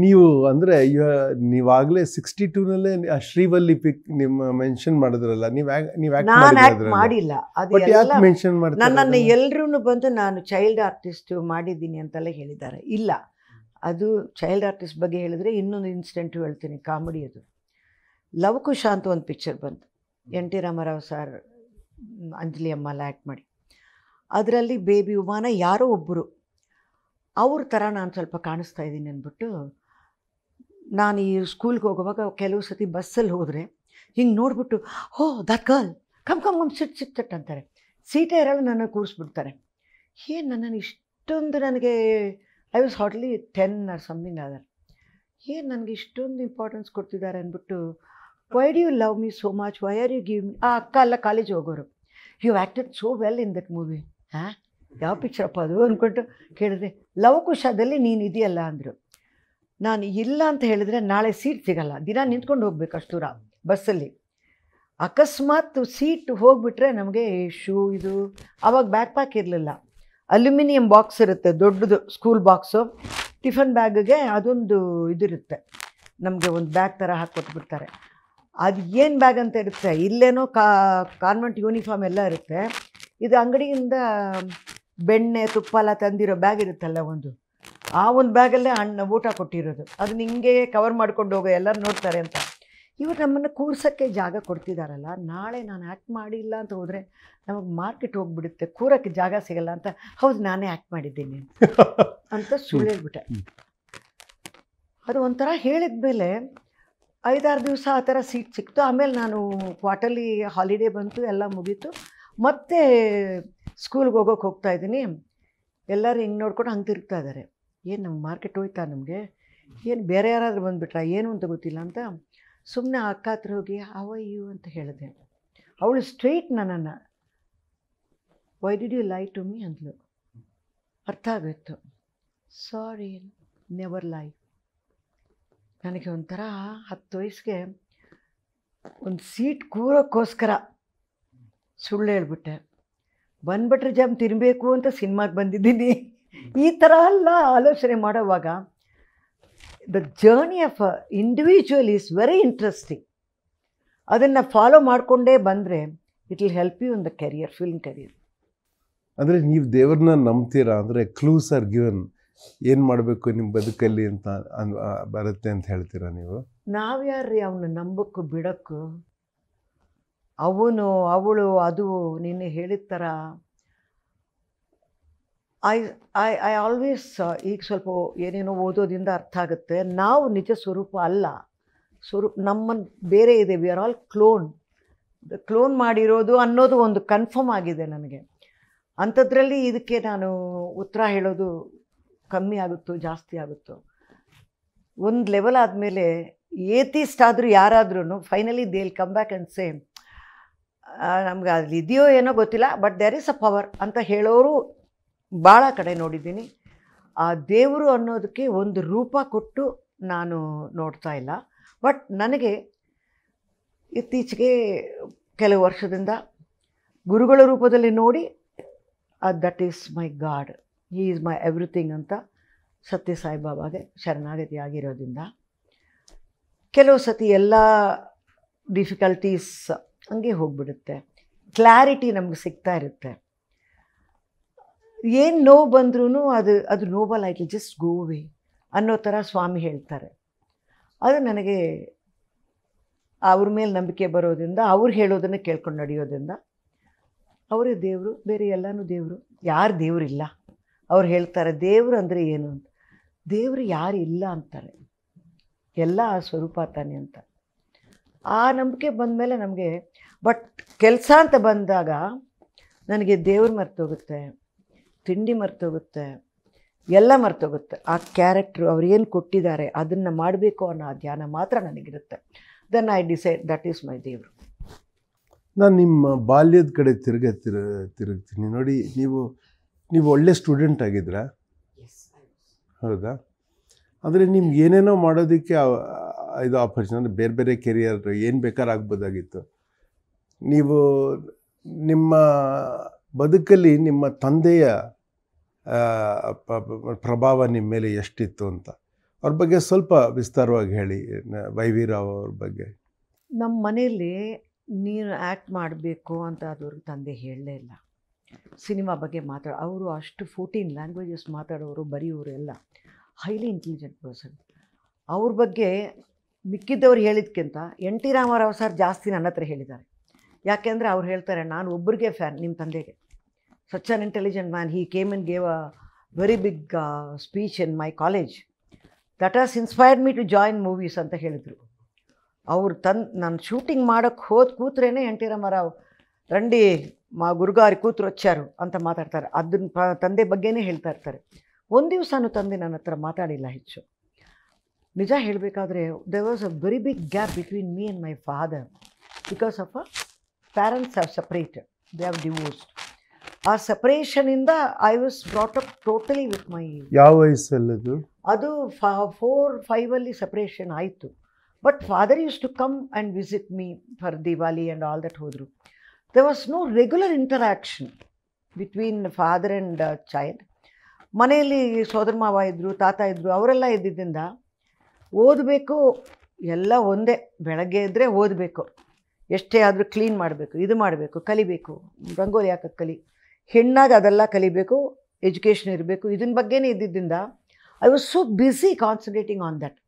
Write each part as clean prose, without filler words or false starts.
ನೀವು ಅಂದರೆ ನೀವಾಗಲೇ 62ನಲ್ಲೇ ಶ್ರೀವಲ್ಲಿ ಪಿಕ್ ನಿಮ್ಮ ಮೆನ್ಷನ್ ಮಾಡಿದ್ರಲ್ಲ, ನಾನು ಆ್ಯಕ್ಟ್ ಮಾಡಿಲ್ಲ. ಯಾಕೆ ಮೆನ್ಷನ್ ಮಾಡ್ತಾರೆ? ನನ್ನನ್ನು ಎಲ್ಲರೂ ಬಂದು ನಾನು ಚೈಲ್ಡ್ ಆರ್ಟಿಸ್ಟ್ ಮಾಡಿದ್ದೀನಿ ಅಂತೆಲ್ಲ ಹೇಳಿದ್ದಾರೆ. ಇಲ್ಲ, ಅದು ಚೈಲ್ಡ್ ಆರ್ಟಿಸ್ಟ್ ಬಗ್ಗೆ ಹೇಳಿದ್ರೆ ಇನ್ನೊಂದು ಇನ್ಸಿಡೆಂಟು ಹೇಳ್ತೀನಿ, ಕಾಮಿಡಿ. ಅದು ಲವಕುಶ ಅಂತ ಒಂದು ಪಿಕ್ಚರ್ ಬಂತು, N T Rama Rao sir, Anjali ಅಮ್ಮ ಎಲ್ಲ ಆ್ಯಕ್ಟ್ ಮಾಡಿ. ಅದರಲ್ಲಿ ಬೇಬಿ ಉಮಾನ ಯಾರೋ ಒಬ್ಬರು ಅವ್ರ ಥರ ನಾನು ಸ್ವಲ್ಪ ಕಾಣಿಸ್ತಾ ಇದ್ದೀನಿ ಅಂದ್ಬಿಟ್ಟು, ನಾನು ಈ ಸ್ಕೂಲ್ಗೆ ಹೋಗುವಾಗ ಕೆಲವು ಸತಿ ಬಸ್ಸಲ್ಲಿ ಹೋದರೆ ಹಿಂಗೆ ನೋಡಿಬಿಟ್ಟು, ಹೋ ದಟ್ ಗರ್ಲ್ ಕಮ್ ಸಿಟ್ ಅಂತಾರೆ. ಸೀಟೇ ಇರಲ್ಲ, ನನ್ನ ಕೂರಿಸ್ಬಿಡ್ತಾರೆ. ಏನು ನನ್ನನ್ನು ಇಷ್ಟೊಂದು, ನನಗೆ I was hardly 10 or something other, ಏನು ನನಗೆ ಇಷ್ಟೊಂದು ಇಂಪಾರ್ಟೆನ್ಸ್ ಕೊಡ್ತಿದ್ದಾರೆ ಅಂದ್ಬಿಟ್ಟು, why do you love me so much, why are you give me. ಆ ಅಕ್ಕ ಎಲ್ಲ ಕಾಲೇಜ್ ಹೋಗೋರು, you acted so well in that movie. ಹಾಂ, ಯಾವ ಪಿಕ್ಚರಪ್ಪ ಅದು ಅಂದ್ಕೊಂಡು ಕೇಳಿದ್ರೆ, ಲವಕುಶದಲ್ಲಿ ನೀನು ಇದೆಯಲ್ಲ ಅಂದರು. ನಾನು ಇಲ್ಲ ಅಂತ ಹೇಳಿದ್ರೆ ನಾಳೆ ಸೀಟ್ ಸಿಗಲ್ಲ, ದಿನ ನಿಂತ್ಕೊಂಡು ಹೋಗ್ಬೇಕು ಅಷ್ಟು ದೂರ ಬಸ್ಸಲ್ಲಿ. ಅಕಸ್ಮಾತ್ ಸೀಟ್ ಹೋಗಿಬಿಟ್ರೆ ನಮಗೆ ಶೂ ಇದು, ಆವಾಗ ಬ್ಯಾಕ್ ಪ್ಯಾಕ್ ಇರಲಿಲ್ಲ, ಅಲ್ಯೂಮಿನಿಯಂ ಬಾಕ್ಸ್ ಇರುತ್ತೆ ದೊಡ್ಡದು, ಸ್ಕೂಲ್ ಬಾಕ್ಸು. ಟಿಫನ್ ಬ್ಯಾಗ್ಗೆ ಅದೊಂದು ಇದಿರುತ್ತೆ, ನಮಗೆ ಒಂದು ಬ್ಯಾಗ್ ಥರ ಹಾಕ್ಕೊಟ್ಬಿಡ್ತಾರೆ. ಅದು ಏನು ಬ್ಯಾಗ್ ಅಂತ ಇರುತ್ತೆ, ಇಲ್ಲೇನೋ ಕಾನ್ವೆಂಟ್ ಯೂನಿಫಾರ್ಮ್ ಎಲ್ಲ ಇರುತ್ತೆ. ಇದು ಅಂಗಡಿಯಿಂದ ಬೆಣ್ಣೆ ತುಪ್ಪ ಎಲ್ಲ ತಂದಿರೋ ಬ್ಯಾಗ್ ಇರುತ್ತಲ್ಲ ಒಂದು, ಆ ಒಂದು ಬ್ಯಾಗಲ್ಲೇ ಊಟ ಕೊಟ್ಟಿರೋದು. ಅದನ್ನ ಹಿಂಗೆ ಕವರ್ ಮಾಡ್ಕೊಂಡು ಹೋಗೋ, ಎಲ್ಲರೂ ನೋಡ್ತಾರೆ ಅಂತ. ಇವರು ನಮ್ಮನ್ನು ಕೂರ್ಸೋಕ್ಕೆ ಜಾಗ ಕೊಡ್ತಿದ್ದಾರಲ್ಲ, ನಾಳೆ ನಾನು ಆ್ಯಕ್ಟ್ ಮಾಡಿಲ್ಲ ಅಂತ ಹೋದರೆ ನಮಗೆ ಮಾರ್ಕೆಟ್ ಹೋಗಿಬಿಡುತ್ತೆ, ಕೂರೋಕ್ಕೆ ಜಾಗ ಸಿಗಲ್ಲ ಅಂತ. ಹೌದು, ನಾನೇ ಆ್ಯಕ್ಟ್ ಮಾಡಿದ್ದೀನಿ ಅಂತ ಸುಳ್ಳು ಹೇಳ್ಬಿಟ್ಟೆ. ಅದು ಒಂಥರ ಹೇಳಿದ ಮೇಲೆ 5-6 ದಿವಸ ಆ ಥರ ಸೀಟ್ ಸಿಕ್ತು. ಆಮೇಲೆ ನಾನು ಕ್ವಾರ್ಟರ್ಲಿ ಹಾಲಿಡೇ ಬಂತು, ಎಲ್ಲ ಮುಗೀತು. ಮತ್ತೆ ಸ್ಕೂಲ್ಗೆ ಹೋಗ್ತಾಯಿದ್ದೀನಿ. ಎಲ್ಲರೂ ಹಿಂಗೆ ನೋಡ್ಕೊಂಡು ಹಂಗೆ ತಿರುಗ್ತಾ ಇದ್ದಾರೆ. ಏನು ನಮ್ಗೆ ಮಾರ್ಕೆಟ್ ಹೋಯ್ತಾ, ನಮಗೆ ಏನು ಬೇರೆ ಯಾರಾದರೂ ಬಂದುಬಿಟ್ರಾ ಏನು ಅಂತ ಗೊತ್ತಿಲ್ಲ ಅಂತ ಸುಮ್ಮನೆ ಅಕ್ಕ ಹತ್ರ ಹೋಗಿ ಹೌ ಆರ್ ಯು ಅಂತ ಹೇಳಿದೆ. ಅವಳು ಸ್ಟ್ರೈಟ್ ನನ್ನನ್ನು ವೈ ಡಿಡ್ ಯು ಲೈ ಟು ಮೀ ಅಂದ್ಲು. ಅರ್ಥ ಆಗೋಯ್ತು, ಸಾರಿ ನೆವರ್ ಲೈ. ನನಗೆ ಒಂಥರ 10 ವಯಸ್ಸಿಗೆ ಒಂದು ಸೀಟ್ ಕೂರೋಕ್ಕೋಸ್ಕರ ಸುಳ್ಳು ಹೇಳ್ಬಿಟ್ಟೆ. ಬಂದ್ಬಿಟ್ರೆ ಜಮ್ ತಿನ್ನಬೇಕು ಅಂತ ಸಿನಿಮಾಗೆ ಬಂದಿದ್ದೀನಿ. ಈ ಥರ ಎಲ್ಲ ಆಲೋಚನೆ ಮಾಡೋವಾಗ the journey of a individual is very interesting. ಅದನ್ನು ಫಾಲೋ ಮಾಡಿಕೊಂಡೇ ಬಂದರೆ it will help you in the career, film career. ಅಂದರೆ ನೀವು ದೇವ್ರನ್ನ ನಂಬ್ತೀರಾ? ಅಂದರೆ ಕ್ಲೂಸ್ ಆರ್ ಗಿವನ್, ಏನು ಮಾಡಬೇಕು ನಿಮ್ಮ ಬದುಕಲ್ಲಿ ಅಂತ ಬರುತ್ತೆ ಅಂತ ಹೇಳ್ತೀರಾ ನೀವು? ನಾವು ಯಾರ್ರೀ ಅವನು ನಂಬಕ್ಕೂ ಬಿಡೋಕ್ಕೂ? ಅವಳು ಅದು ನಿನ್ನೆ ಹೇಳಿದ ಥರ ಐ ಆಲ್ವೇಸ್, ಈಗ ಸ್ವಲ್ಪ ಏನೇನೋ ಓದೋದ್ರಿಂದ ಅರ್ಥ ಆಗುತ್ತೆ, ನಾವು ನಿಜ ಸ್ವರೂಪ ಅಲ್ಲ. ನಮ್ಮನ್ನು ಬೇರೆ ಇದೆ, ವಿ ಆರ್ ಆಲ್ ಕ್ಲೋನ್ ಮಾಡಿರೋದು ಅನ್ನೋದು ಒಂದು ಕನ್ಫರ್ಮ್ ಆಗಿದೆ ನನಗೆ. ಅಂಥದ್ರಲ್ಲಿ ಇದಕ್ಕೆ ನಾನು ಉತ್ತರ ಹೇಳೋದು ಕಮ್ಮಿ ಆಗುತ್ತೋ ಜಾಸ್ತಿ ಆಗುತ್ತೋ. ಒಂದು ಲೆವೆಲ್ ಆದಮೇಲೆ ಏತಿಸ್ಟ್ ಆದರೂ ಯಾರಾದ್ರೂ finally they will come back and say, ನಮ್ಗೆ ಅಲ್ಲಿ ಇದೆಯೋ ಏನೋ ಗೊತ್ತಿಲ್ಲ, but there is a power ಅಂತ ಹೇಳೋರು ಭಾಳ ಕಡೆ ನೋಡಿದ್ದೀನಿ. ಆ ದೇವರು ಅನ್ನೋದಕ್ಕೆ ಒಂದು ರೂಪ ಕೊಟ್ಟು ನಾನು ನೋಡ್ತಾ ಇಲ್ಲ. ಬಟ್ ನನಗೆ ಇತ್ತೀಚೆಗೆ ಕೆಲವು ವರ್ಷದಿಂದ ಗುರುಗಳ ರೂಪದಲ್ಲಿ ನೋಡಿ, that is my god, he is my everything ಅಂತ ಸತ್ಯ ಸಾಯಿಬಾಬಾಗೆ ಶರಣಾಗತಿ ಆಗಿರೋದ್ರಿಂದ ಕೆಲವು ಸತಿ ಎಲ್ಲ ಡಿಫಿಕಲ್ಟೀಸ್ ಹಂಗೆ ಹೋಗಿಬಿಡುತ್ತೆ, ಕ್ಲಾರಿಟಿ ನಮ್ಗೆ ಸಿಗ್ತಾ ಇರುತ್ತೆ. ಏನು ನೋವು ಬಂದ್ರೂ ಅದು ನೋಬಲ್ ಆಯಿತು, ಜಸ್ಟ್ ಗೋ ಅವೇ ಅನ್ನೋ ಥರ ಸ್ವಾಮಿ ಹೇಳ್ತಾರೆ. ಅದು ನನಗೆ ಅವ್ರ ಮೇಲೆ ನಂಬಿಕೆ ಬರೋದ್ರಿಂದ, ಅವ್ರು ಹೇಳೋದನ್ನು ಕೇಳ್ಕೊಂಡು ನಡೆಯೋದ್ರಿಂದ, ಅವರೇ ದೇವರು, ಬೇರೆ ಎಲ್ಲನೂ ದೇವರು. ಯಾರು ದೇವರಿಲ್ಲ? ಅವ್ರು ಹೇಳ್ತಾರೆ ದೇವರು ಅಂದರೆ ಏನು ಅಂತ. ದೇವರು ಯಾರು ಇಲ್ಲ ಅಂತಾರೆ, ಎಲ್ಲ ಆ ಸ್ವರೂಪ ತಾನೆ ಅಂತ. ಆ ನಂಬಿಕೆ ಬಂದಮೇಲೆ ನಮಗೆ, ಬಟ್ ಕೆಲಸ ಅಂತ ಬಂದಾಗ ನನಗೆ ದೇವ್ರು ಮರ್ತೋಗುತ್ತೆ, ತಿಂಡಿ ಮರ್ತೋಗುತ್ತೆ, ಎಲ್ಲ ಮರ್ತೋಗುತ್ತೆ. ಆ ಕ್ಯಾರೆಕ್ಟ್ರು ಅವ್ರು ಏನು ಕೊಟ್ಟಿದ್ದಾರೆ ಅದನ್ನು ಮಾಡಬೇಕು ಅನ್ನೋ ಆ ಧ್ಯಾನ ಮಾತ್ರ ನನಗಿರುತ್ತೆ. Then I decide that is my ದೇವರು. ನಾನು ನಿಮ್ಮ ಬಾಲ್ಯದ ಕಡೆ ತಿರುಗ್ತೀನಿ ನೋಡಿ. ನೀವು ಒಳ್ಳೆ ಸ್ಟೂಡೆಂಟ್ ಆಗಿದ್ರಾ? ಹೌದಾ? ಅಂದರೆ ನಿಮ್ಗೆ ಏನೇನೋ ಮಾಡೋದಕ್ಕೆ ಇದು ಆಪರ್ಚುನಿಟಿ, ಅಂದರೆ ಬೇರೆ ಬೇರೆ ಕೆರಿಯರ್ ಏನು ಬೇಕಾದ್ರೂ ಆಗ್ಬೋದಾಗಿತ್ತು. ನೀವು ನಿಮ್ಮ ಬದುಕಲ್ಲಿ ನಿಮ್ಮ ತಂದೆಯ ಪ್ರಭಾವ ನಿಮ್ಮ ಮೇಲೆ ಎಷ್ಟಿತ್ತು ಅಂತ ಅವ್ರ ಬಗ್ಗೆ ಸ್ವಲ್ಪ ವಿಸ್ತಾರವಾಗಿ ಹೇಳಿ, ವೈ ವಿ ರಾವ್ ಅವ್ರ ಬಗ್ಗೆ. ನಮ್ಮ ಮನೆಯಲ್ಲಿ ನೀನು ಆ್ಯಕ್ಟ್ ಮಾಡಬೇಕು ಅಂತ ಅದ್ರ ತಂದೆ ಹೇಳಲೇ ಇಲ್ಲ. ಸಿನಿಮಾ ಬಗ್ಗೆ ಅವರು ಅಷ್ಟು 14 ಲ್ಯಾಂಗ್ವೇಜಸ್ ಮಾತಾಡೋರು, ಬರೆಯೋರು ಎಲ್ಲ. Highly intelligent person. ಅವ್ರ ಬಗ್ಗೆ ಮಿಕ್ಕಿದ್ದವ್ರು ಹೇಳಿದ್ಕಿಂತ ಎನ್ ಟಿ ರಾಮಾರಾವ್ ಸರ್ ಜಾಸ್ತಿ ನನ್ನ ಹತ್ರ ಹೇಳಿದ್ದಾರೆ. ಯಾಕೆಂದರೆ ಅವ್ರು ಹೇಳ್ತಾರೆ, ನಾನು ಒಬ್ಬರಿಗೆ ಫ್ಯಾನ್ ನಿಮ್ಮ ತಂದೆಗೆ. Such an intelligent man. He came and gave a very big speech in my college. That has inspired me to join movies ಅಂತ ಹೇಳಿದರು. ಅವ್ರು ನಾನು ಶೂಟಿಂಗ್ ಮಾಡೋಕ್ಕೆ ಕೂತ್ರೇ ಎನ್ ಟಿ ರಾಮಾರಾವ್ ರಂಡಿ ಮಾ ಗುರುಗಾರಿ ಕೂತ್ರು వచ్చారు ಅಂತ ಮಾತಾಡ್ತಾರೆ. ಅದನ್ನ ತಂದೆ ಬಗ್ಗೆನೇ ಹೇಳ್ತಾ ಇರ್ತಾರೆ. ಒಂದು ದಿವಸನೂ ತಂದೆ ನನ್ನ ಹತ್ರ ಮಾತಾಡಿಲ್ಲ ಹೆಚ್ಚು. ನಿಜ ಹೇಳಬೇಕಾದ್ರೆ there was a very big gap between me and my father because of a parents have separated, they have divorced. ಆ ಸಪ್ರೇಷನಿಂದ I was brought up totally with my. ಯಾವ ವಯಸ್ಸಲ್ಲದು? ಅದು 4-5 ಸಪ್ರೇಷನ್ ಆಯಿತು. But father used to come and visit me for Diwali and all that ಹೋದರು. There was no regular interaction between father and child. ಮನೆಯಲ್ಲಿ ಸೋದರ ಮಾವ ಇದ್ದರು, ತಾತ ಇದ್ದರು, ಅವರೆಲ್ಲ ಇದ್ದಿದ್ದರಿಂದ ಓದಬೇಕು ಎಲ್ಲ ಒಂದೇ. ಬೆಳಗ್ಗೆ ಇದ್ದರೆ ಓದಬೇಕು, ಎಷ್ಟೇ ಆದರೂ ಕ್ಲೀನ್ ಮಾಡಬೇಕು, ಇದು ಮಾಡಬೇಕು, ಕಲಿಬೇಕು, ರಂಗೋಲಿ ಹಾಕೋದು ಕಲಿ, ಹೆಣ್ಣಾಗಿ ಅದೆಲ್ಲ ಕಲಿಬೇಕು, ಎಜುಕೇಷನ್ ಇರಬೇಕು, ಇದನ್ನ ಬಗ್ಗೆನೇ ಇದ್ದಿದ್ದರಿಂದ I was so busy concentrating on that.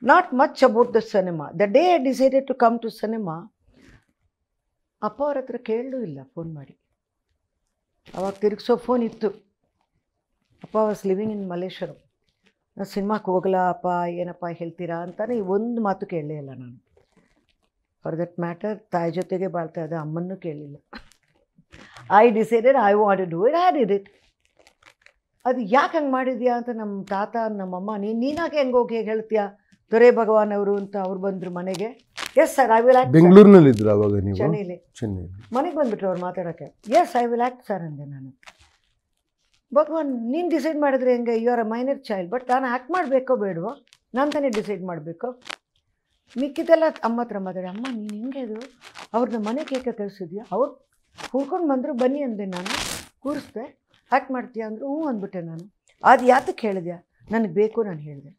Not much about the cinema. The day I decided to come to cinema, ಅಪ್ಪ ಅವ್ರ ಹತ್ರ ಕೇಳಲೂ ಇಲ್ಲ ಫೋನ್ ಮಾಡಿ. ಅವಾಗ ತಿರುಗಿಸೋ ಫೋನ್ ಇತ್ತು. ಅಪ್ಪ ವಾಸ್ ಲಿವಿಂಗ್ ಇನ್ ಮಲೇಶ್ವರಂ. ನಾನು ಸಿನಿಮಾಕ್ಕೆ ಹೋಗಲ್ಲ ಅಪ್ಪ, ಏನಪ್ಪ ಹೇಳ್ತೀರಾ ಅಂತಾನೆ ಒಂದು ಮಾತು ಕೇಳಲೇ ಇಲ್ಲ ನಾನು. ಫಾರ್ ದಟ್ ಮ್ಯಾಟರ್ ತಾಯಿ ಜೊತೆಗೆ ಬಾಳ್ತಾ ಇದ್ದೆ, ಅಮ್ಮನ್ನೂ ಕೇಳಲಿಲ್ಲ. I decided I want to do it, I did it. ಅದು ಯಾಕೆ ಹಂಗೆ ಮಾಡಿದ್ಯಾ ಅಂತ ನಮ್ಮ ತಾತ ನಮ್ಮಮ್ಮ, ನೀನಾಗೆ ಹೆಂಗೆ ಹೋಗಿ ಹೇಗೆ ಹೇಳ್ತೀಯಾ, ದೊರೆ ಭಗವಾನ್ ಅವರು ಅಂತ ಅವ್ರು ಬಂದರು ಮನೆಗೆ. Yes sir I will act. ಬೆಂಗಳೂರಿನಲ್ಲಿ ಇದ್ರು ಅವಾಗ ನೀವು? ಚೆನ್ನೈಲಿ. ಮನೆಗೆ ಬಂದುಬಿಟ್ರು ಅವ್ರು ಮಾತಾಡೋಕ್ಕೆ. Yes I will act sir ಅಂದೆ ನಾನು. ಭಗವಾನ್ ನೀನು ಡಿಸೈಡ್ ಮಾಡಿದ್ರೆ ಹೆಂಗೆ, you are a minor child, but ನಾನು ಆ್ಯಕ್ಟ್ ಮಾಡಬೇಕೋ ಬೇಡವೋ ನಾನು ತಾನೇ ಡಿಸೈಡ್ ಮಾಡಬೇಕು. ಮಿಕ್ಕಿದೆಲ್ಲ ಅಮ್ಮ ಹತ್ರ ಮಾತಾಡಿ, ಅಮ್ಮ ನೀನು ಹೆಂಗೆ ಅದು ಅವ್ರನ್ನ ಮನೆ ಕೇಕೆ ಕಳಿಸಿದ್ಯಾ, ಅವ್ರು ಕೂರ್ಕೊಂಡು ಬಂದರು, ಬನ್ನಿ ಅಂದೆ ನಾನು, ಕೂರಿಸ್ದೆ, ಆ್ಯಕ್ಟ್ ಮಾಡ್ತೀಯಾ ಅಂದರು, ಹ್ಞೂ ಅಂದ್ಬಿಟ್ಟೆ ನಾನು. ಅದು ಯಾತಕ್ಕೆ ಹೇಳಿದ್ಯಾ, ನನಗೆ ಬೇಕು ನಾನು ಹೇಳಿದೆ.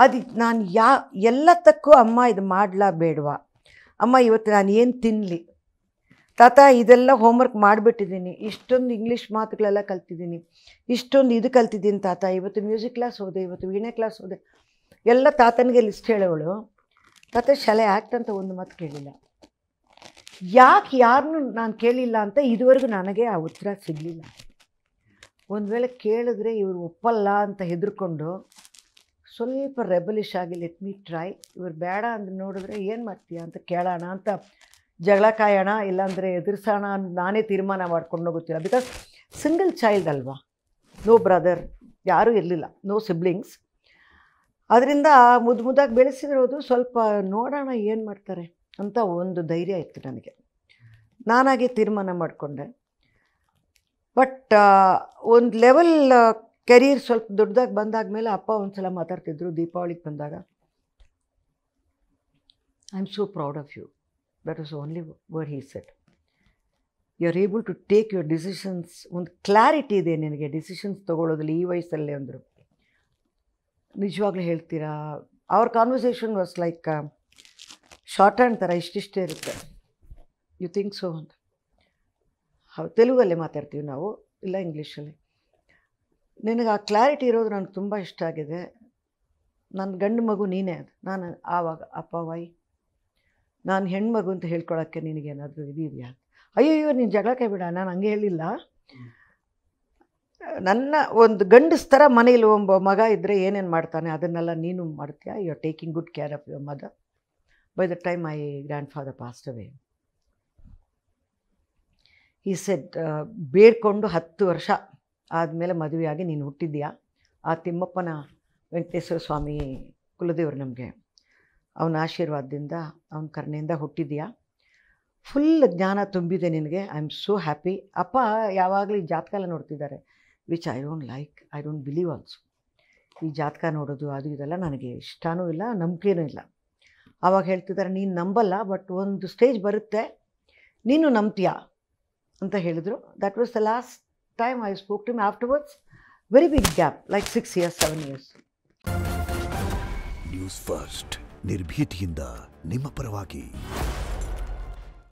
ಅದು ನಾನು ಎಲ್ಲದಕ್ಕೂ ಅಮ್ಮ ಇದು ಮಾಡಲಾ ಬೇಡವಾ, ಅಮ್ಮ ಇವತ್ತು ನಾನು ಏನು ತಿನ್ನಲಿ, ತಾತ ಇದೆಲ್ಲ ಹೋಮ್ವರ್ಕ್ ಮಾಡಿಬಿಟ್ಟಿದ್ದೀನಿ, ಇಷ್ಟೊಂದು ಇಂಗ್ಲೀಷ್ ಮಾತುಗಳೆಲ್ಲ ಕಲ್ತಿದ್ದೀನಿ, ಇಷ್ಟೊಂದು ಇದು ಕಲ್ತಿದ್ದೀನಿ ತಾತ, ಇವತ್ತು ಮ್ಯೂಸಿಕ್ ಕ್ಲಾಸ್ ಹೋದೆ, ಇವತ್ತು ವೀಣೆ ಕ್ಲಾಸ್ ಹೋದೆ, ಎಲ್ಲ ತಾತನಿಗೆ ಲಿಸ್ಟ್ ಹೇಳೋಳು. ತಾತ ಶಾಲೆ ಆ್ಯಕ್ಟ್ ಅಂತ ಒಂದು ಮಾತು ಕೇಳಿಲ್ಲ. ಯಾಕೆ ಯಾರನ್ನೂ ನಾನು ಕೇಳಿಲ್ಲ ಅಂತ ಇದುವರೆಗೂ ನನಗೆ ಆ ಉತ್ತರ ಸಿಗಲಿಲ್ಲ. ಒಂದು ವೇಳೆ ಕೇಳಿದ್ರೆ ಇವರು ಒಪ್ಪಲ್ಲ ಅಂತ ಹೆದರ್ಕೊಂಡು ಸ್ವಲ್ಪ ರೆಬಲಿಶ್ ಆಗಿ ಲೆಟ್ ಮೀ ಟ್ರೈ, ಇವ್ರು ಬೇಡ ಅಂದ್ರೆ ನೋಡಿದ್ರೆ ಏನು ಮಾಡ್ತೀಯ ಅಂತ ಕೇಳೋಣ ಅಂತ ಜಗಳ ಕಾಯೋಣ, ಇಲ್ಲಾಂದರೆ ಎದುರಿಸೋಣ ಅಂತ ನಾನೇ ತೀರ್ಮಾನ ಮಾಡ್ಕೊಂಡು ಹೋಗುತ್ತಿಲ್ಲ. ಬಿಕಾಸ್ ಸಿಂಗಲ್ ಚೈಲ್ಡ್ ಅಲ್ವಾ, ನೋ ಬ್ರದರ್, ಯಾರೂ ಇರಲಿಲ್ಲ, ನೋ ಸಿಬ್ಲಿಂಗ್ಸ್. ಅದರಿಂದ ಮುದ್ದಾಗಿ ಬೆಳೆಸಿರೋದು, ಸ್ವಲ್ಪ ನೋಡೋಣ ಏನು ಮಾಡ್ತಾರೆ ಅಂತ ಒಂದು ಧೈರ್ಯ ಇತ್ತು ನನಗೆ. ನಾನಾಗೆ ತೀರ್ಮಾನ ಮಾಡಿಕೊಂಡೆ. ಬಟ್ ಒಂದು ಲೆವೆಲ್ ಕೆರಿಯರ್ ಸ್ವಲ್ಪ ದೊಡ್ಡದಾಗಿ ಬಂದಾದಮೇಲೆ ಅಪ್ಪ ಒಂದು ಸಲ ಮಾತಾಡ್ತಿದ್ರು ದೀಪಾವಳಿಗೆ ಬಂದಾಗ, I am so proud of you. That was only word he said. You are able to take your decisions. ಒಂದು ಕ್ಲಾರಿಟಿ ಇದೆ ನಿನಗೆ ಡಿಸಿಷನ್ಸ್ ತೊಗೊಳ್ಳೋದ್ರಲ್ಲಿ ಈ ವಯಸ್ಸಲ್ಲೇ ಅಂದರು. ನಿಜವಾಗ್ಲೂ ಹೇಳ್ತೀರಾ? ಅವ್ರ conversation was like short hand ಥರ, ಇಷ್ಟಿಷ್ಟೇ ಇರುತ್ತೆ. ಯು ಥಿಂಕ್ ಸೋ ಅಂತ. ಹೌದು, ತೆಲುಗಲ್ಲೇ ಮಾತಾಡ್ತೀವಿ ನಾವು, ಇಲ್ಲ ಇಂಗ್ಲೀಷಲ್ಲಿ. ನಿನಗೆ ಆ ಕ್ಲಾರಿಟಿ ಇರೋದು ನನಗೆ ತುಂಬ ಇಷ್ಟ ಆಗಿದೆ. ನನ್ನ ಗಂಡು ಮಗು ನೀನೇ. ಅದು ನಾನು ಆವಾಗ ಅಪ್ಪ ವೈ ನಾನು ಹೆಣ್ಮಗು ಅಂತ ಹೇಳ್ಕೊಳಕ್ಕೆ ನಿನಗೇನಾದರೂ ಇದೆಯಾ? ಅಯ್ಯೋ ನೀನು ಜಗಳಕ್ಕೆ ಬಿಡ, ನಾನು ಹಂಗೆ ಹೇಳಿಲ್ಲ. ನನ್ನ ಒಂದು ಗಂಡಸ್ ಥರ ಮನೇಲಿ ಒಬ್ಬ ಮಗ ಇದ್ದರೆ ಏನೇನು ಮಾಡ್ತಾನೆ ಅದನ್ನೆಲ್ಲ ನೀನು ಮಾಡ್ತೀಯಾ. You are taking good care of your mother. By the time my grandfather passed away, he said ಬೇಡ್ಕೊಂಡು 10 ವರ್ಷ ಆದಮೇಲೆ ಮದುವೆಯಾಗಿ ನೀನು ಹುಟ್ಟಿದ್ಯಾ. ಆ ತಿಮ್ಮಪ್ಪನ ವೆಂಕಟೇಶ್ವರ ಸ್ವಾಮಿ ಕುಲದೇವರು ನಮಗೆ, ಅವನ ಆಶೀರ್ವಾದದಿಂದ ಅವನ ಕರುಣೆಯಿಂದ ಹುಟ್ಟಿದ್ಯಾ. ಫುಲ್ ಜ್ಞಾನ ತುಂಬಿದೆ ನಿನಗೆ. I am so happy. ಅಪ್ಪ ಯಾವಾಗಲೂ ಈ ಜಾತಕ ಎಲ್ಲ ನೋಡ್ತಿದ್ದಾರೆ, which I don't like, I don't believe also. ಈ ಜಾತಕ ನೋಡೋದು ಅದು ಇದೆಲ್ಲ ನನಗೆ ಇಷ್ಟನೂ ಇಲ್ಲ, ನಂಬಿಕೆನೂ ಇಲ್ಲ. ಆವಾಗ ಹೇಳ್ತಿದ್ದಾರೆ, ನೀನು ನಂಬಲ್ಲ, ಬಟ್ ಒಂದು ಸ್ಟೇಜ್ ಬರುತ್ತೆ ನೀನು ನಂಬ್ತೀಯಾ ಅಂತ ಹೇಳಿದರು. That was the last time I spoke to him. Afterwards very big gap, like 6 years 7 years. News first ನಿರ್ಭೀತಿಯಿಂದ ನಿಮ್ಮ ಪರವಾಗಿ.